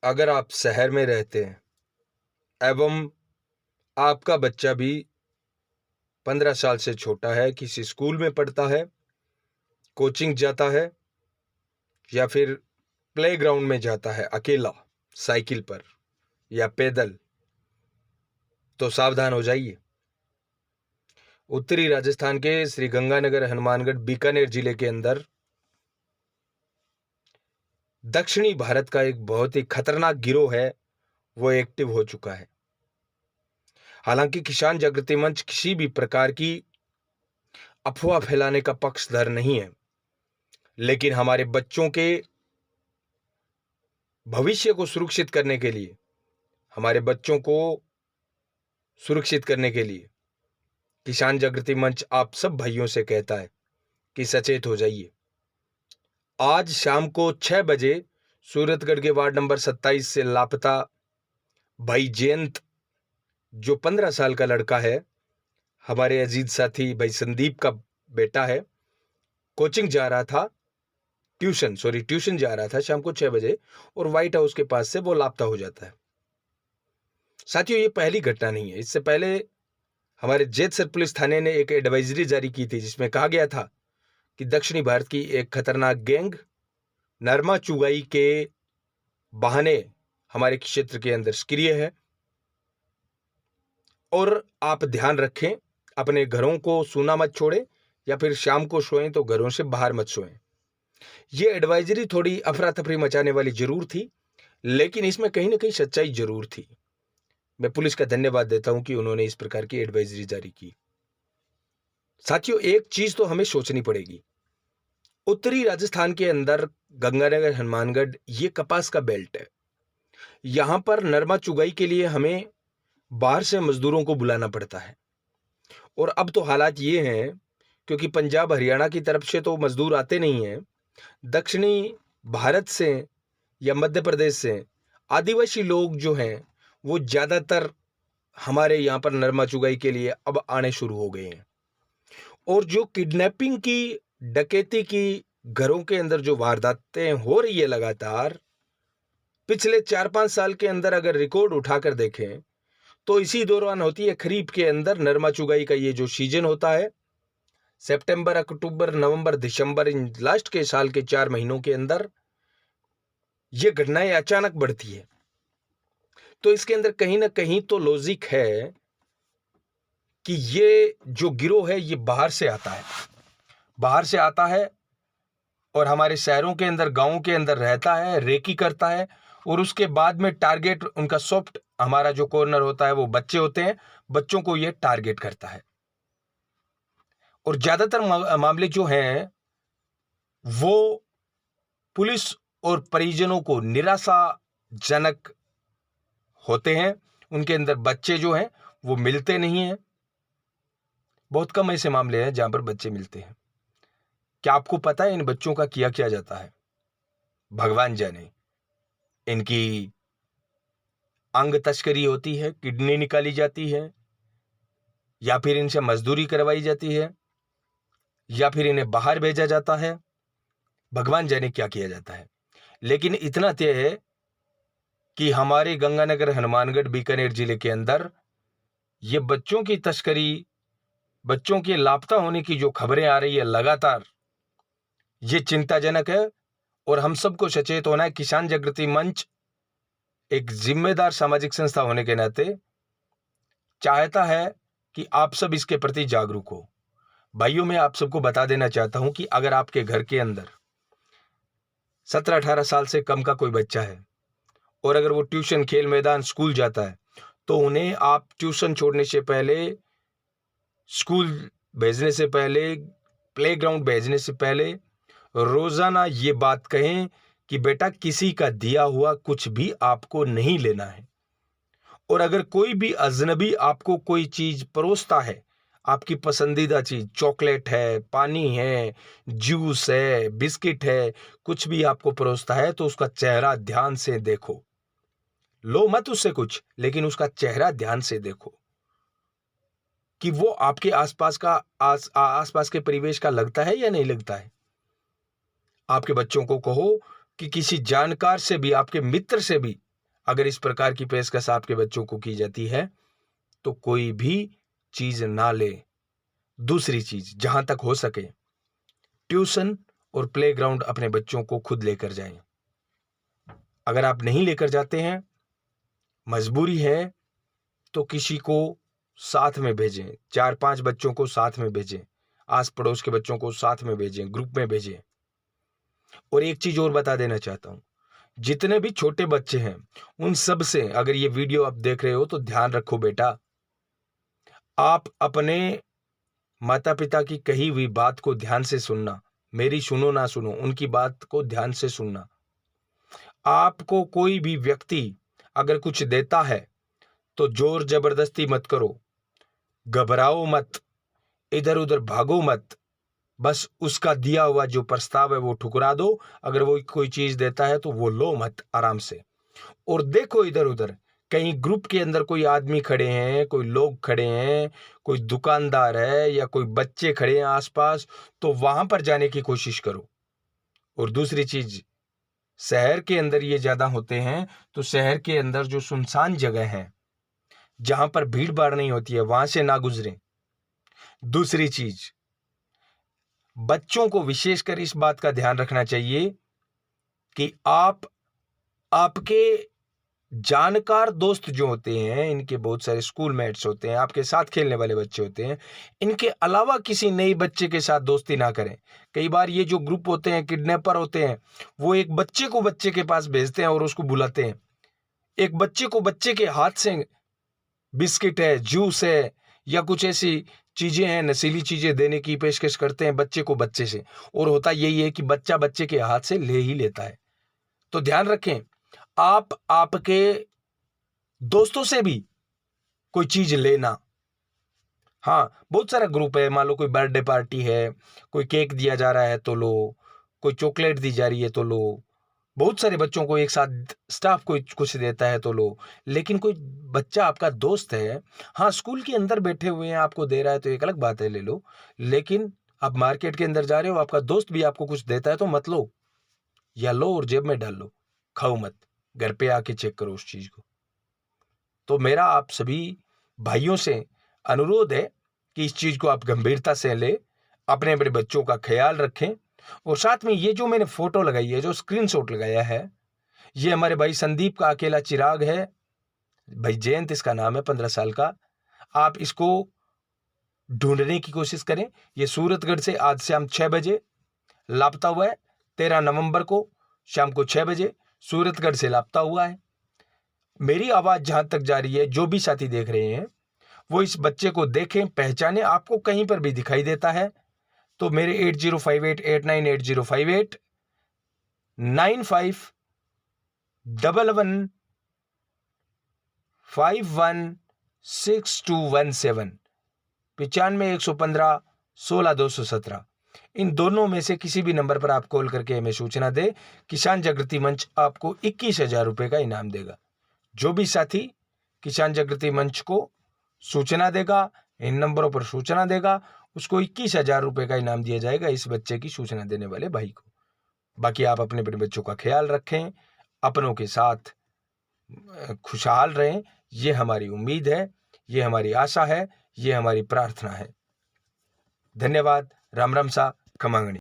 अगर आप शहर में रहते हैं एवं आपका बच्चा भी 15 साल से छोटा है, किसी स्कूल में पढ़ता है, कोचिंग जाता है या फिर प्लेग्राउंड में जाता है अकेला, साइकिल पर या पैदल, तो सावधान हो जाइए। उत्तरी राजस्थान के श्री गंगानगर, हनुमानगढ़, बीकानेर जिले के अंदर दक्षिणी भारत का एक बहुत ही खतरनाक गिरोह है, वो एक्टिव हो चुका है। हालांकि किसान जागृति मंच किसी भी प्रकार की अफवाह फैलाने का पक्षधर नहीं है, लेकिन हमारे बच्चों के भविष्य को सुरक्षित करने के लिए, हमारे बच्चों को सुरक्षित करने के लिए किसान जागृति मंच आप सब भाइयों से कहता है कि सचेत हो जाइए। आज शाम को 6 बजे सूरतगढ़ के वार्ड नंबर 27 से लापता भाई जयंत, जो 15 साल का लड़का है, हमारे अजीज साथी भाई संदीप का बेटा है, कोचिंग जा रहा था, ट्यूशन जा रहा था शाम को 6 बजे और व्हाइट हाउस के पास से वो लापता हो जाता है। साथियों, ये पहली घटना नहीं है। इससे पहले हमारे जेतसर पुलिस थाने ने एक एडवाइजरी जारी की थी जिसमें कहा गया था कि दक्षिणी भारत की एक खतरनाक गैंग नरमा चुगाई के बहाने हमारे क्षेत्र के अंदर सक्रिय है और आप ध्यान रखें, अपने घरों को सूना मत छोड़ें या फिर शाम को सोएं तो घरों से बाहर मत सोएं। ये एडवाइजरी थोड़ी अफरा तफरी मचाने वाली जरूर थी, लेकिन इसमें कहीं ना कहीं सच्चाई जरूर थी। मैं पुलिस का धन्यवाद देता हूं कि उन्होंने इस प्रकार की एडवाइजरी जारी की। साथियों, एक चीज तो हमें सोचनी पड़ेगी, उत्तरी राजस्थान के अंदर गंगानगर, हनुमानगढ़, ये कपास का बेल्ट है। यहां पर नरमा चुगाई के लिए हमें बाहर से मजदूरों को बुलाना पड़ता है और अब तो हालात ये हैं, क्योंकि पंजाब हरियाणा की तरफ से तो मजदूर आते नहीं हैं, दक्षिणी भारत से या मध्य प्रदेश से आदिवासी लोग जो हैं वो ज्यादातर हमारे यहाँ पर नरमा चुगाई के लिए अब आने शुरू हो गए हैं। और जो किडनैपिंग की, डकैती की, घरों के अंदर जो वारदातें हो रही है लगातार पिछले 4-5 साल के अंदर अगर रिकॉर्ड उठाकर देखें तो इसी दौरान होती है। खरीफ के अंदर नरमा चुगाई का ये जो सीजन होता है, सितंबर, अक्टूबर, नवंबर, दिसंबर, इन लास्ट के साल के 4 महीनों के अंदर ये घटनाएं अचानक बढ़ती है। तो इसके अंदर कहीं ना कहीं तो लॉजिक है कि ये जो गिरोह है ये बाहर से आता है और हमारे शहरों के अंदर, गांवों के अंदर रहता है, रेकी करता है और उसके बाद में टारगेट उनका सॉफ्ट, हमारा जो कॉर्नर होता है वो बच्चे होते हैं, बच्चों को ये टारगेट करता है। और ज्यादातर मामले जो हैं वो पुलिस और परिजनों को निराशाजनक होते हैं। उनके अंदर बच्चे जो हैं वो मिलते नहीं हैं। बहुत कम ऐसे मामले हैं जहां पर बच्चे मिलते हैं। क्या आपको पता है इन बच्चों का किया क्या जाता है? भगवान जाने। इनकी अंग तस्करी होती है, किडनी निकाली जाती है, या फिर इनसे मजदूरी करवाई जाती है, या फिर इन्हें बाहर भेजा जाता है। भगवान जाने क्या किया जाता है। लेकिन इतना तय है कि हमारे गंगानगर, हनुमानगढ़, बीकानेर जिले के अंदर ये बच्चों की तस्करी, बच्चों के लापता होने की जो खबरें आ रही है लगातार, ये चिंताजनक है और हम सबको सचेत होना है। किसान जागृति मंच एक जिम्मेदार सामाजिक संस्था होने के नाते चाहता है कि आप सब इसके प्रति जागरूक हो। भाइयों, मैं आप सबको बता देना चाहता हूं कि अगर आपके घर के अंदर 17-18 साल से कम का कोई बच्चा है और अगर वो ट्यूशन, खेल मैदान, स्कूल जाता है, तो उन्हें आप ट्यूशन छोड़ने से पहले, स्कूल भेजने से पहले, प्लेग्राउंड भेजने से पहले रोजाना ये बात कहें कि बेटा, किसी का दिया हुआ कुछ भी आपको नहीं लेना है। और अगर कोई भी अजनबी आपको कोई चीज परोसता है, आपकी पसंदीदा चीज, चॉकलेट है, पानी है, जूस है, बिस्किट है, कुछ भी आपको परोसता है, तो उसका चेहरा ध्यान से देखो। लो मत उससे कुछ, लेकिन उसका चेहरा ध्यान से देखो कि वो आपके आसपास के परिवेश का लगता है या नहीं लगता है। आपके बच्चों को कहो कि किसी जानकार से भी, आपके मित्र से भी अगर इस प्रकार की पेशकश आपके बच्चों को की जाती है तो कोई भी चीज ना ले। दूसरी चीज, जहां तक हो सके ट्यूशन और प्लेग्राउंड अपने बच्चों को खुद लेकर जाएं। अगर आप नहीं लेकर जाते हैं, मजबूरी है, तो किसी को साथ में भेजें, 4-5 बच्चों को साथ में भेजें, आस पड़ोस के बच्चों को साथ में भेजें, ग्रुप में भेजें। और एक चीज और बता देना चाहता हूं, जितने भी छोटे बच्चे हैं उन सब से, अगर ये वीडियो आप देख रहे हो तो ध्यान रखो बेटा, आप अपने माता पिता की कही हुई बात को ध्यान से सुनना। मेरी सुनो ना सुनो, उनकी बात को ध्यान से सुनना। आपको कोई भी व्यक्ति अगर कुछ देता है तो जोर जबरदस्ती मत करो, घबराओ मत, इधर उधर भागो मत। बस उसका दिया हुआ जो प्रस्ताव है वो ठुकरा दो। अगर वो कोई चीज देता है तो वो लो मत, आराम से। और देखो इधर उधर, कहीं ग्रुप के अंदर कोई आदमी खड़े हैं, कोई लोग खड़े हैं, कोई दुकानदार है या कोई बच्चे खड़े हैं आसपास, तो वहां पर जाने की कोशिश करो। और दूसरी चीज, शहर के अंदर ये ज्यादा होते हैं, तो शहर के अंदर जो सुनसान जगह है जहां पर भीड़ भाड़ नहीं होती है, वहां से ना गुजरें। दूसरी चीज, बच्चों को विशेषकर इस बात का ध्यान रखना चाहिए कि आपके जानकार दोस्त जो होते हैं, इनके बहुत सारे स्कूल मेट्स होते हैं, आपके साथ खेलने वाले बच्चे होते हैं, इनके अलावा किसी नए बच्चे के साथ दोस्ती ना करें। कई बार ये जो ग्रुप होते हैं, किडनैपर होते हैं, वो एक बच्चे को बच्चे के पास भेजते हैं और उसको बुलाते हैं। एक बच्चे को बच्चे के हाथ से बिस्किट है, जूस है या कुछ ऐसी चीजें हैं, नशीली चीजें देने की पेशकश करते हैं बच्चे को बच्चे से। और होता यही है कि बच्चा बच्चे के हाथ से ले ही लेता है। तो ध्यान रखें, आप आपके दोस्तों से भी कोई चीज लेना। हाँ, बहुत सारा ग्रुप है, मान लो कोई बर्थडे पार्टी है, कोई केक दिया जा रहा है तो लो, कोई चॉकलेट दी जा रही है तो लो, बहुत सारे बच्चों को एक साथ स्टाफ कोई कुछ देता है तो लो। लेकिन कोई बच्चा आपका दोस्त है, हाँ स्कूल के अंदर बैठे हुए हैं, आपको दे रहा है तो एक अलग बात है, ले लो। लेकिन आप मार्केट के अंदर जा रहे हो, आपका दोस्त भी आपको कुछ देता है तो मत लो, या लो और जेब में डाल लो, खाओ मत, घर पे आके चेक करो उस चीज को। तो मेरा आप सभी भाइयों से अनुरोध है कि इस चीज को आप गंभीरता से ले, अपने अपने बच्चों का ख्याल रखें। और साथ में ये जो मैंने फोटो लगाई है, जो स्क्रीनशॉट लगाया है, ये हमारे भाई संदीप का अकेला चिराग है। भाई जयंत इसका नाम है, 15 साल का। आप इसको ढूंढने की कोशिश करें। ये सूरतगढ़ से आज शाम 6 बजे लापता हुआ है। 13 नवंबर को शाम को 6 बजे सूरतगढ़ से लापता हुआ है। मेरी आवाज जहां तक जा रही है, जो भी साथी देख रहे हैं वो इस बच्चे को देखें, पहचाने। आपको कहीं पर भी दिखाई देता है तो मेरे 8058898058 9511516217 95-115-16-217, इन दोनों में से किसी भी नंबर पर आप कॉल करके हमें सूचना दे। किसान जागृति मंच आपको 21,000 रुपए का इनाम देगा। जो भी साथी किसान जागृति मंच को सूचना देगा, इन नंबरों पर सूचना देगा, उसको 21,000 रुपए का इनाम दिया जाएगा, इस बच्चे की सूचना देने वाले भाई को। बाकी आप अपने अपने बच्चों का ख्याल रखें, अपनों के साथ खुशहाल रहें, ये हमारी उम्मीद है, ये हमारी आशा है, ये हमारी प्रार्थना है। धन्यवाद। राम राम सा, खमांगणी।